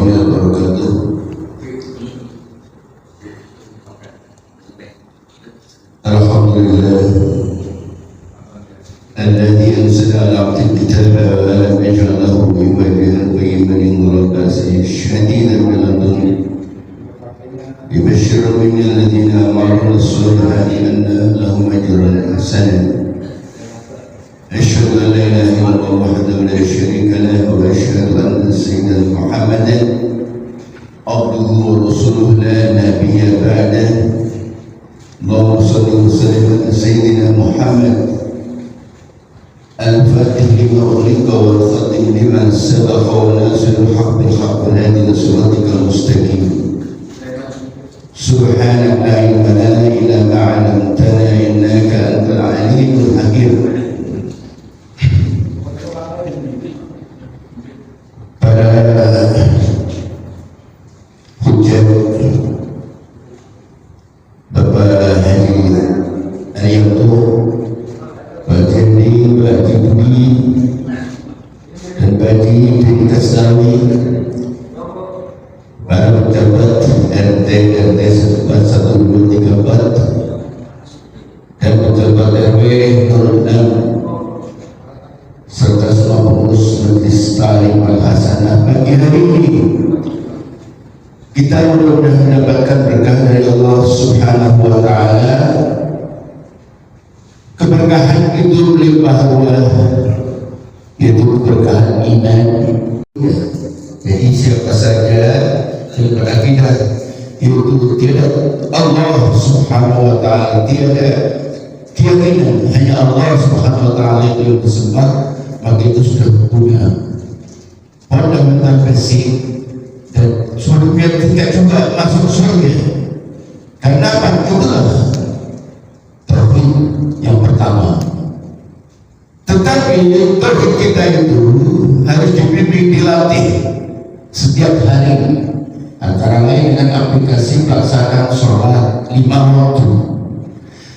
warahmatullahi wabarakatuh. Alhamdulillah alladzi anzala ala 'abdihi al-kitaba wa lam yaj'al lahu iwajan qayyiman linzira ba'san shadidan min ladunhu yubashshiru alladhina amanu bis-salihati anna lahum ajran hasanan. أشهد أن لا إله إلا الله وحده لا شريك له وأشهد أن سيدنا محمدا عبده ورسوله لا نبي بعده. اللهم صل وسلم على سيدنا محمد الفاتح لما أغلق والخاتم لما سبق وناصر الحق بالحق والهادي إلى صراطك المستقيم. سبحانك لا علم لنا إلا ما علمتنا إنك أنت العليم الحكيم. Hujat Bapak Haji Arianto, Pak Jendi, Pak Jibudi, dan Pak Jibudi Kasami, para pejabat RT RT setempat 1, 2, 3, 4, dan pejabat RW 06 serta semua pengurus Majelis Ta'lim Al-Hasanah. Pagi hari ini kita mudah-mudahan mendapatkan berkah dari Allah Subhanahu wa Ta'ala. Keberkahan itu melimpah ruah, yaitu keberkahan iman. Jadi siapa saja yang berakidah itu tidak Allah Subhanahu wa Ta'ala, tiada keyakinan hanya Allah Subhanahu wa Ta'ala yang disembah, maka itu sudah punya fundamental basic dan sebelumnya tidak juga masuk surga. Karena apa? Itulah tauhid yang pertama. Tetapi tauhid kita itu harus dibimbing, dilatih setiap hari, antara lain dengan aplikasi pelaksanaan sholat 5 waktu.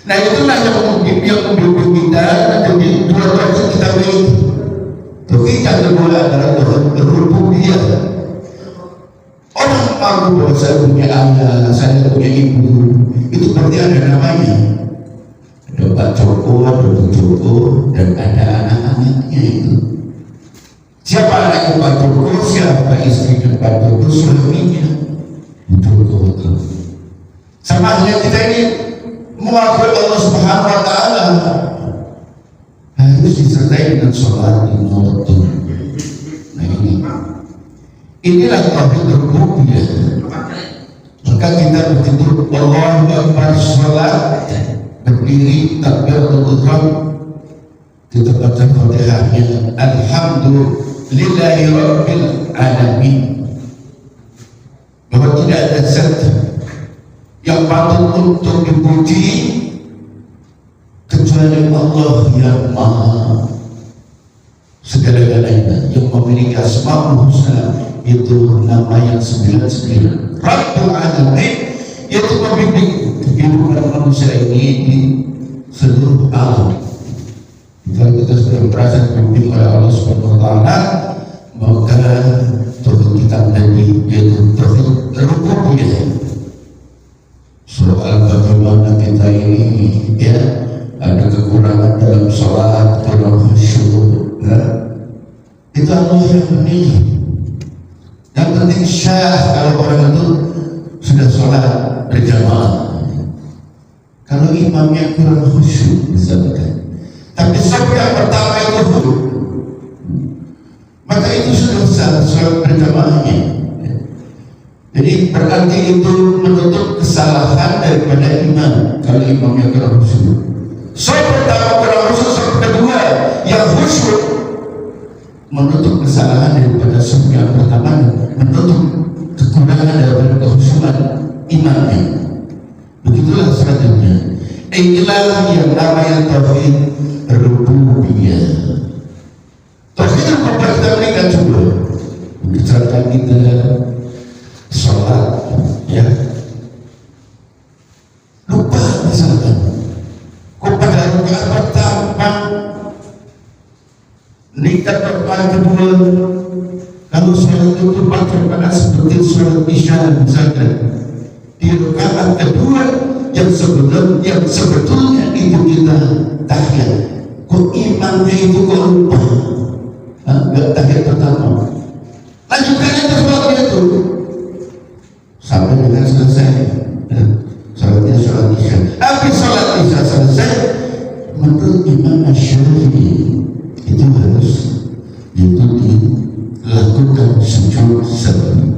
Nah itulah yang membimbing kita menjadi 2 tauhid kita ini. Tauhid yang kedua adalah tauhid rububiyah. Orang mengaku bahwa saya punya ayah, saya punya ibu, itu berarti ada namanya. Ada Pak Joko, ada Bu Joko, dan ada anak-anaknya itu. Siapa anaknya Pak Joko, siapa istrinya Pak Joko, suaminya Bu Joko itu. Sama halnya kita ini mengakui Allah Subhanahu wa Ta'ala harus disertai dengan sholat 5 waktu. Nah inilah tauhid rububiyah. Maka kita begitu Allahu Akbar sholat, berdiri takbiratul ihram, kita baca Fatihahnya Alhamdulillahi Rabbil Alamin, bahwa tidak ada zat yang patut untuk dipuji kecuali Allah yang Maha segala-galanya, yang memiliki Asmaul Husna, itu nama yang 99. Rabbul Alamin, yaitu membimbing kehidupan manusia ini di seluruh alam. Jika kita sudah merasa dibimbing oleh Allah Subhanahu wa Ta'ala, maka tauhid kita menjadi yaitu tauhid rububiyah. Soal bagaimana kita ini ya ada kekurangan dalam sholat, kurang khusyuk, ya. Itu Allah yang memilih. Yang penting syah kalau orang itu sudah sholat berjamaah. Kalau imamnya kurang khusyuk misalkan, tapi saf yang pertama itu khusyuk, maka itu sudah sah sholat berjamaahnya. Jadi berarti itu menutup kesalahan daripada imam kalau imamnya kurang khusyuk. Saf pertama kurang khusyuk, saf kedua yang khusyuk menutup kesalahan daripada saf yang pertama, menutup kekurangan daripada kehusuan imamnya. Begitulah selanjutnya. Inilah yang namanya tauhid rububiyah. Tauhid rububiyah kita berikan coba membicarakan kita sholat, ya lupa misalkan kok pada rakaat pertama nikah rakaat kedua, kalau sholat itu 4 bacaan seperti surat Isya misalkan di rakaat kedua yang sebetulnya itu kita tahiyat, kok imamnya itu kok lupa nggak tahiyat pertama, lanjutkan aja sholatnya itu sampai dengan selesai sholatnya sholat Isya. Habis sholat Isya selesai, menurut Imam Syafi'i itu harus itu dilakukan sujud sahwi.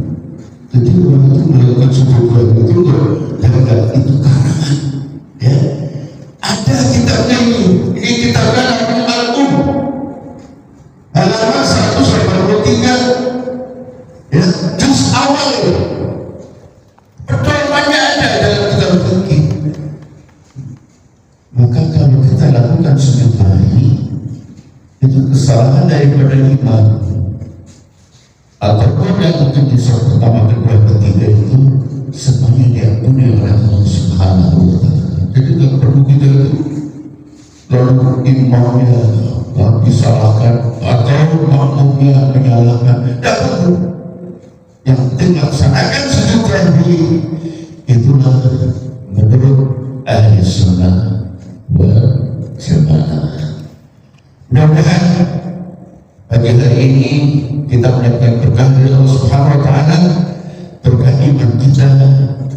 Jadi orang itu melakukan sujud sahwi itu enggak itu karangan, ya. Ada kitabnya ini kitabnya Al-Um halaman 183, ya, juz awal itu. Pedomannya ada dalam kitab fikih. Maka kalau kita lakukan sujud sahwi itu kesalahan daripada imam ataupun yang untuk di sholat pertama, kedua, ketiga itu semuanya diampuni oleh Allah Subhanahu wa Ta'ala. Jadi tidak perlu kita lalu imamnya disalahkan atau makmumnya menyalahkan, tidak perlu. Yang penting laksanakan sujud sahwi. Itulah menurut ahli sunnah wal jamaah. Mudah-mudahan pagi hari ini kita mendapatkan berkah dari Allah Subhanahu wa Ta'ala, berkah iman kita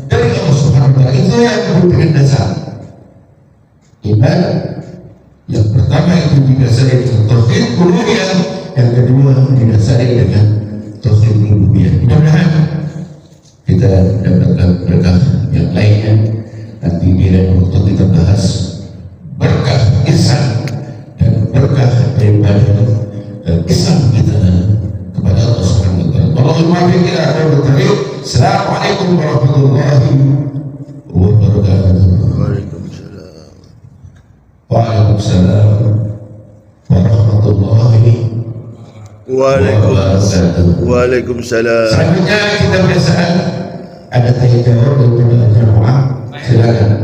dari Allah Subhanahu wa Ta'ala. Itu yang merupakan dasar iman. Yang pertama itu didasari dengan tauhid uluhiyah, yang kedua didasari dengan tauhid rububiyah. Mudah-mudahan kita dapatkan berkah yang lainnya. Nanti di lain waktu kita bahas berkah ihsan dan berkah daripada Islam kita kepada Allah Subhanahu wa Ta'ala. Allahumma bi'ila al-tariq. Assalamualaikum warahmatullahi wabarakatuh. Waalaikumsalam warahmatullahi wabarakatuh. Waalaikumsalam. Selanjutnya kita biasaan ada tanya jawab dari jemaah. Silakan.